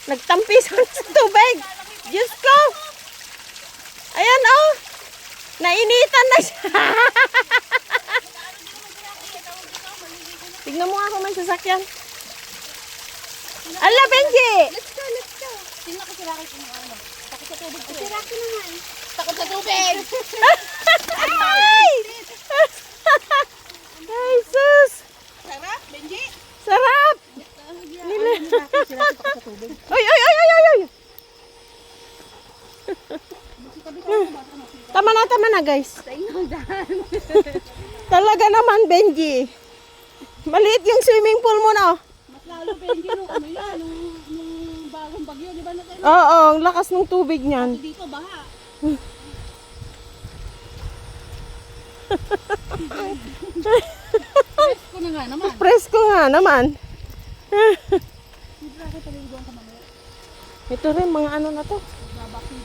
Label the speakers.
Speaker 1: Nagtampisan sa tubig. Diyos ko. Ayan oh. Nainitan na siya. Tignan mo nga kung may sasakyan. Ala, Benji!
Speaker 2: Let's go. Tingnan ko si Rocky kung ano. Takot sa tubig ko. Si Rocky naman. Takot sa tubig.
Speaker 1: Ay! Ay, sus!
Speaker 2: Sarap, Benji.
Speaker 1: Sarap!
Speaker 2: Nila. Si Rocky takot sa tubig.
Speaker 1: Ay, ay, ay, ay, ay, ay! Tama na, guys. Talaga naman, Benji. Maliit yung swimming pool mo, no?
Speaker 2: Mas lalo, Benji, nung ano yan, nung bagong bagyo, di ba na tayo?
Speaker 1: Oo, ang lakas ng tubig niyan.
Speaker 2: Dito, baha. Presko na nga naman.
Speaker 1: Presko nga naman.
Speaker 2: Hindi ako taliguan ka mamaya.
Speaker 1: Ito rin, mga ano na to.
Speaker 2: Babakin.